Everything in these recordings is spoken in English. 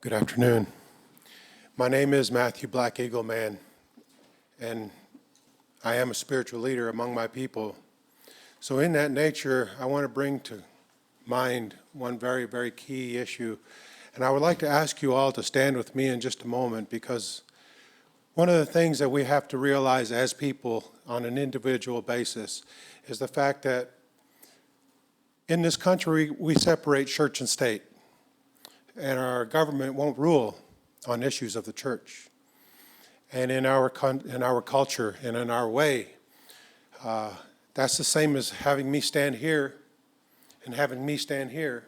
Good afternoon. My name is Matthew Black Eagle Man, and I am a spiritual leader among my people. So in that nature, I want to bring to mind one very, very key issue. And I would like to ask you all to stand with me in just a moment, because one of the things that we have to realize as people on an individual basis is the fact that in this country, we separate church and state. And our government won't rule on issues of the church. And in our culture and in our way, that's the same as having me stand here and having me stand here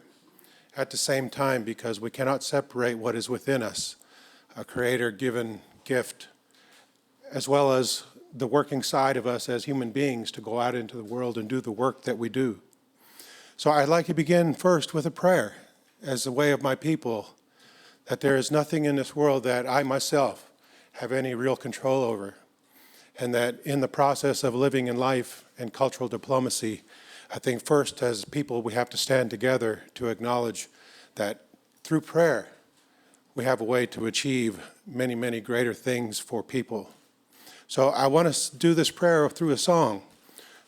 at the same time, because we cannot separate what is within us, a Creator-given gift, as well as the working side of us as human beings to go out into the world and do the work that we do. So I'd like to begin first with a prayer as the way of my people, that there is nothing in this world that I myself have any real control over, and that in the process of living in life and cultural diplomacy, I think first as people we have to stand together to acknowledge that through prayer we have a way to achieve many, many greater things for people. So I want to do this prayer through a song.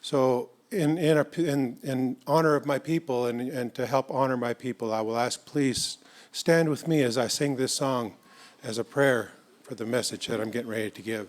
So in honor of my people and to help honor my people, I will ask, please stand with me as I sing this song as a prayer for the message that I'm getting ready to give.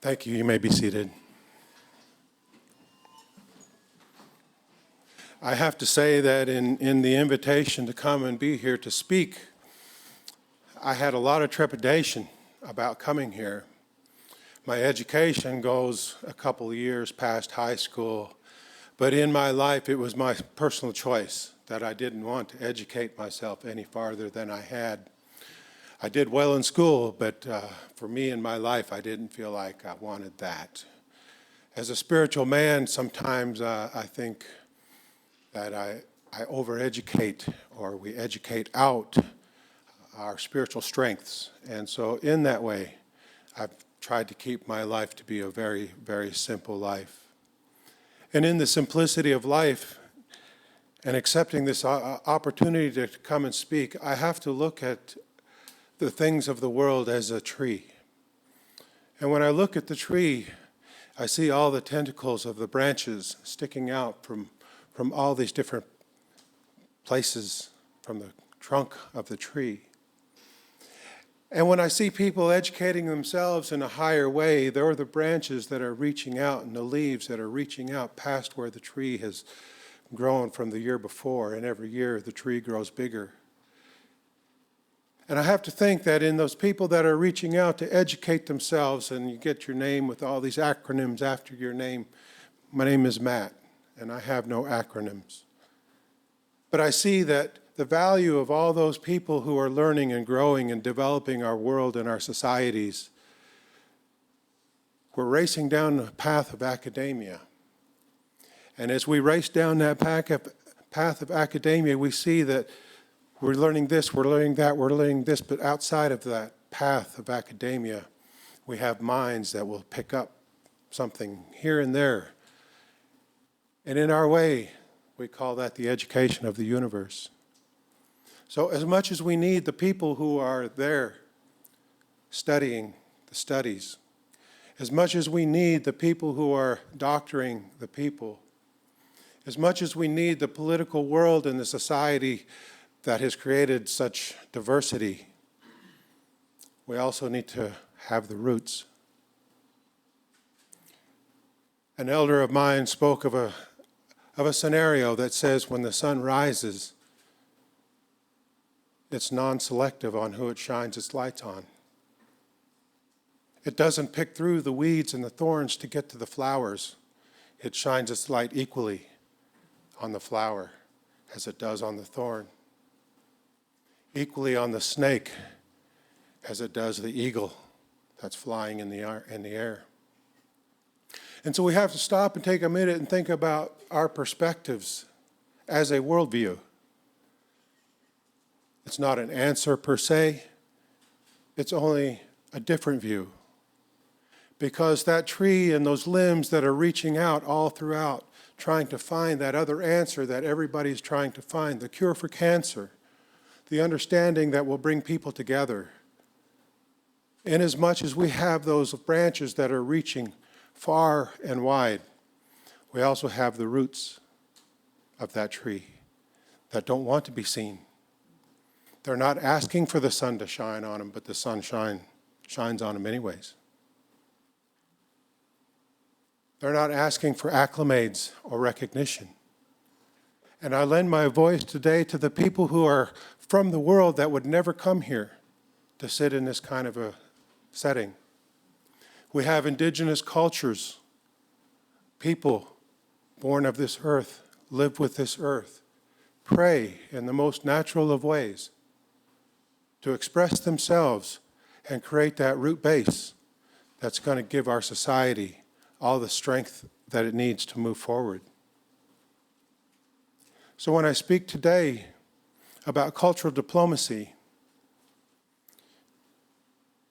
Thank you. You may be seated. I have to say that in the invitation to come and be here to speak, I had a lot of trepidation about coming here. My education goes a couple of years past high school, but in my life it was my personal choice that I didn't want to educate myself any farther than I had. I did well in school, but for me in my life, I didn't feel like I wanted that. As a spiritual man, sometimes I think that I overeducate, or we educate out our spiritual strengths. And so in that way, I've tried to keep my life to be a very, very simple life. And in the simplicity of life and accepting this opportunity to come and speak, I have to look at the things of the world as a tree. And when I look at the tree, I see all the tentacles of the branches sticking out from all these different places from the trunk of the tree. And when I see people educating themselves in a higher way, there are the branches that are reaching out and the leaves that are reaching out past where the tree has grown from the year before, and every year the tree grows bigger. And I have to think that in those people that are reaching out to educate themselves, and you get your name with all these acronyms after your name, my name is Matt, and I have no acronyms. But I see that the value of all those people who are learning and growing and developing our world and our societies, we're racing down the path of academia. And as we race down that path of academia, we see that we're learning this, we're learning that, we're learning this, but outside of that path of academia, we have minds that will pick up something here and there And in our way, we call that the education of the universe. So as much as we need the people who are there studying the studies, as much as we need the people who are doctoring the people, as much as we need the political world and the society that has created such diversity, we also need to have the roots. An elder of mine spoke of a scenario that says when the sun rises, it's non-selective on who it shines its lights on. It doesn't pick through the weeds and the thorns to get to the flowers. It shines its light equally on the flower as it does on the thorn, equally on the snake as it does the eagle that's flying in the air. And so we have to stop and take a minute and think about our perspectives as a worldview. It's not an answer per se, it's only a different view. Because that tree and those limbs that are reaching out all throughout, trying to find that other answer that everybody's trying to find, the cure for cancer, the understanding that will bring people together. Inasmuch as we have those branches that are reaching far and wide, we also have the roots of that tree that don't want to be seen. They're not asking for the sun to shine on them, but the sun shines on them anyways. They're not asking for acclimates or recognition. And I lend my voice today to the people who are from the world that would never come here to sit in this kind of a setting. We have indigenous cultures, people born of this earth, live with this earth, pray in the most natural of ways to express themselves and create that root base that's going to give our society all the strength that it needs to move forward. So when I speak today about cultural diplomacy,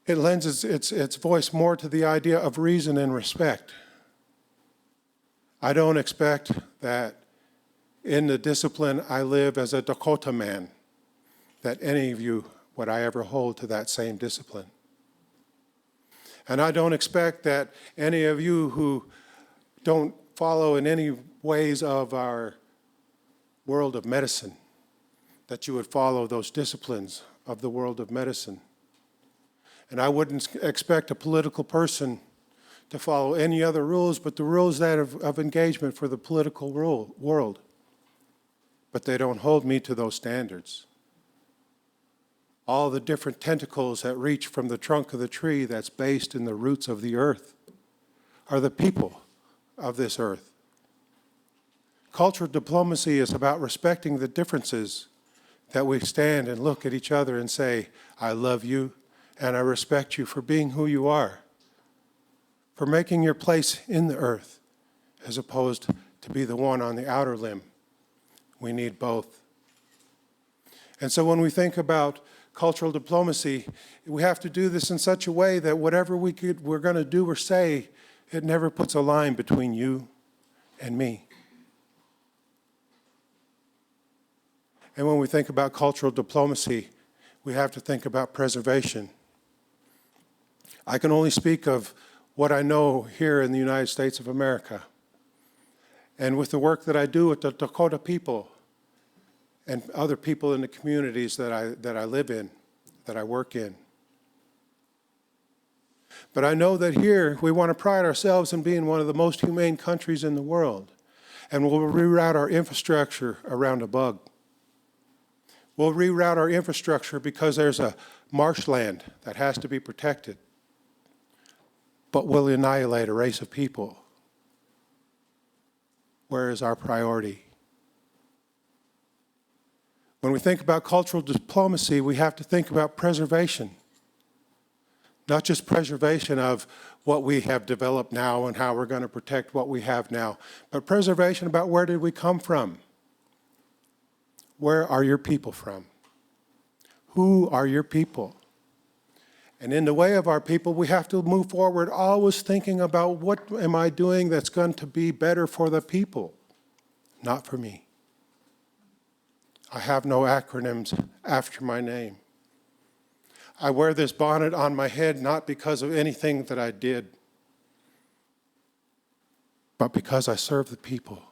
it lends its voice more to the idea of reason and respect. I don't expect that in the discipline I live as a Dakota man, that any of you would I ever hold to that same discipline. And I don't expect that any of you who don't follow in any ways of our world of medicine, that you would follow those disciplines of the world of medicine. And I wouldn't expect a political person to follow any other rules but the rules that of engagement for the political world. But they don't hold me to those standards. All the different tentacles that reach from the trunk of the tree that's based in the roots of the earth are the people of this earth. Cultural diplomacy is about respecting the differences that we stand and look at each other and say, I love you and I respect you for being who you are, for making your place in the earth as opposed to be the one on the outer limb. We need both. And so when we think about cultural diplomacy, we have to do this in such a way that whatever we're going to do or say, it never puts a line between you and me. And when we think about cultural diplomacy, we have to think about preservation. I can only speak of what I know here in the United States of America. And with the work that I do with the Dakota people and other people in the communities that I live in, that I work in. But I know that here we want to pride ourselves in being one of the most humane countries in the world. And we'll reroute our infrastructure around a bug. We'll reroute our infrastructure because there's a marshland that has to be protected. But we'll annihilate a race of people. Where is our priority? When we think about cultural diplomacy, we have to think about preservation. Not just preservation of what we have developed now and how we're going to protect what we have now, but preservation about where did we come from? Where are your people from? Who are your people? And in the way of our people, we have to move forward always thinking about what am I doing that's going to be better for the people? not for me. I have no acronyms after my name. I wear this bonnet on my head not because of anything that I did, but because I serve the people.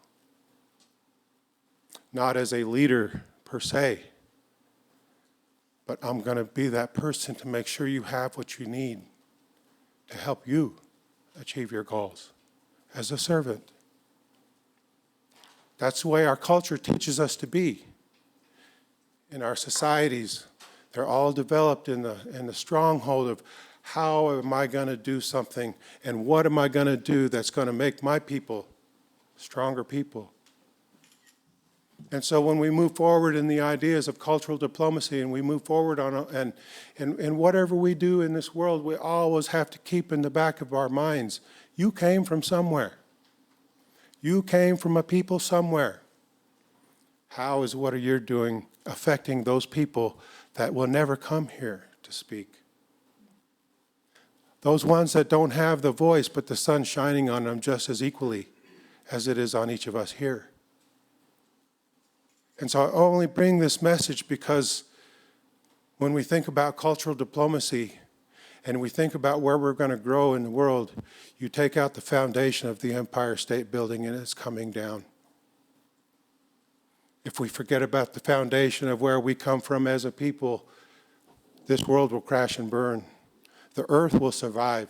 Not as a leader per se, but I'm going to be that person to make sure you have what you need to help you achieve your goals as a servant. That's the way our culture teaches us to be. In our societies, they're all developed in the stronghold of how am I going to do something and what am I going to do that's going to make my people stronger people. And so when we move forward in the ideas of cultural diplomacy and we move forward and whatever we do in this world, we always have to keep in the back of our minds, you came from somewhere. You came from a people somewhere. How is what you're doing affecting those people that will never come here to speak? Those ones that don't have the voice, but the sun shining on them just as equally as it is on each of us here. And so I only bring this message because when we think about cultural diplomacy and we think about where we're going to grow in the world, you take out the foundation of the Empire State Building and it's coming down. If we forget about the foundation of where we come from as a people, this world will crash and burn. The earth will survive.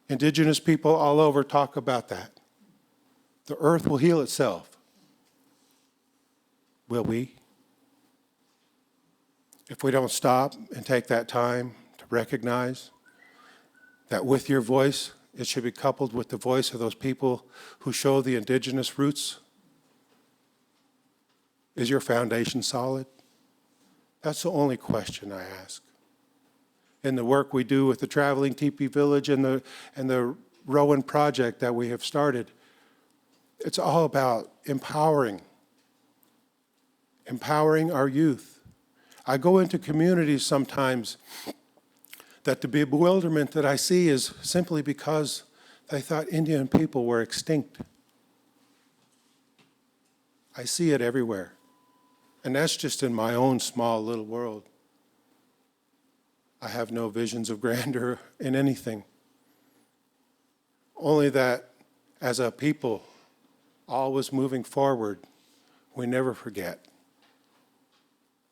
Indigenous people all over talk about that. The earth will heal itself. Will we? If we don't stop and take that time to recognize that with your voice, it should be coupled with the voice of those people who show the indigenous roots. Is your foundation solid? That's the only question I ask. In the work we do with the Traveling Teepee Village and the Rowan Project that we have started, it's all about empowering our youth. I go into communities sometimes that the bewilderment that I see is simply because they thought Indian people were extinct. I see it everywhere. And that's just in my own small little world. I have no visions of grandeur in anything. Only that as a people, always moving forward, we never forget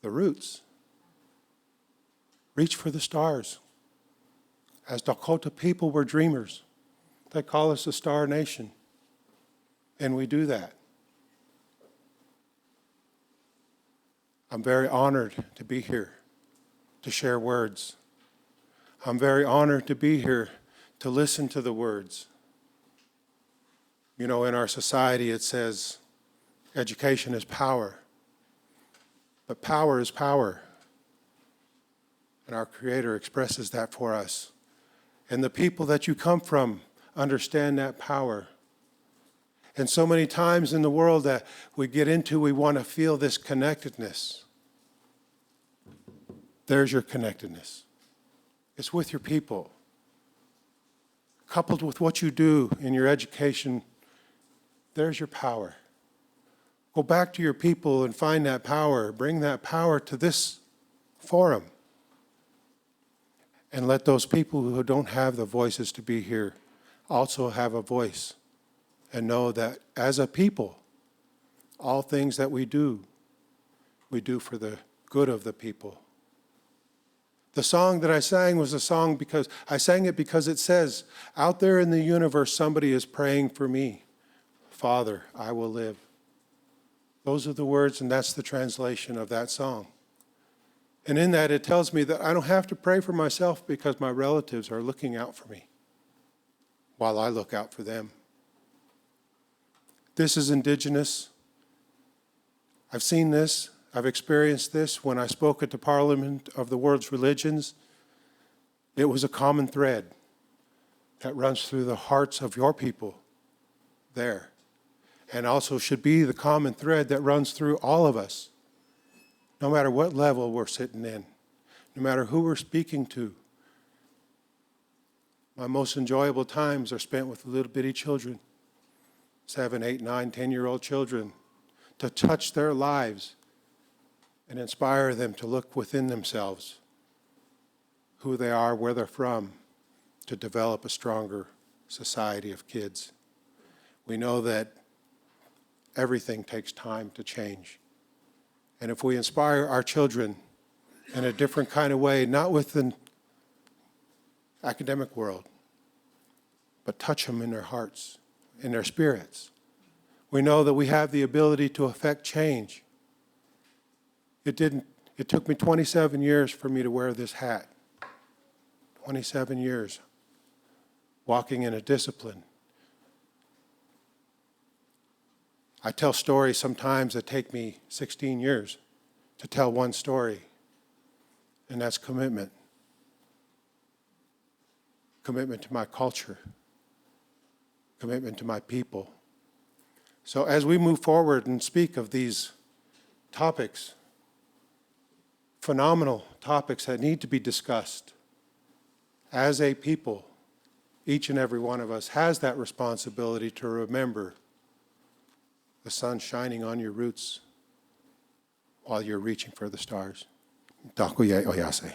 the roots. Reach for the stars. As Dakota people, we're dreamers. They call us the Star Nation. And we do that. I'm very honored to be here to share words. I'm very honored to be here to listen to the words. You know, in our society it says education is power. But power is power. And our Creator expresses that for us. And the people that you come from understand that power. And so many times in the world that we get into, we want to feel this connectedness. There's your connectedness. It's with your people. Coupled with what you do in your education, there's your power. Go back to your people and find that power. Bring that power to this forum. And let those people who don't have the voices to be here also have a voice. And know that as a people, all things that we do for the good of the people. The song that I sang was a song because I sang it because it says, out there in the universe, somebody is praying for me. Father, I will live. Those are the words, and that's the translation of that song. And in that, it tells me that I don't have to pray for myself because my relatives are looking out for me while I look out for them. This is indigenous. I've seen this. I've experienced this when I spoke at the Parliament of the World's Religions. It was a common thread that runs through the hearts of your people there, and also should be the common thread that runs through all of us, no matter what level we're sitting in, no matter who we're speaking to. My most enjoyable times are spent with little bitty children 7, 8, 9, 10-year-old children, to touch their lives and inspire them to look within themselves, who they are, where they're from, to develop a stronger society of kids. We know that everything takes time to change. And if we inspire our children in a different kind of way, not within academic world, but touch them in their hearts, in their spirits, we know that we have the ability to affect change. It took me 27 years for me to wear this hat. 27 years walking in a discipline. I tell stories sometimes that take me 16 years to tell one story, and that's commitment. Commitment to my culture, commitment to my people. So as we move forward and speak of these topics, phenomenal topics that need to be discussed, as a people, each and every one of us has that responsibility to remember the sun shining on your roots while you're reaching for the stars. Takuye oyase.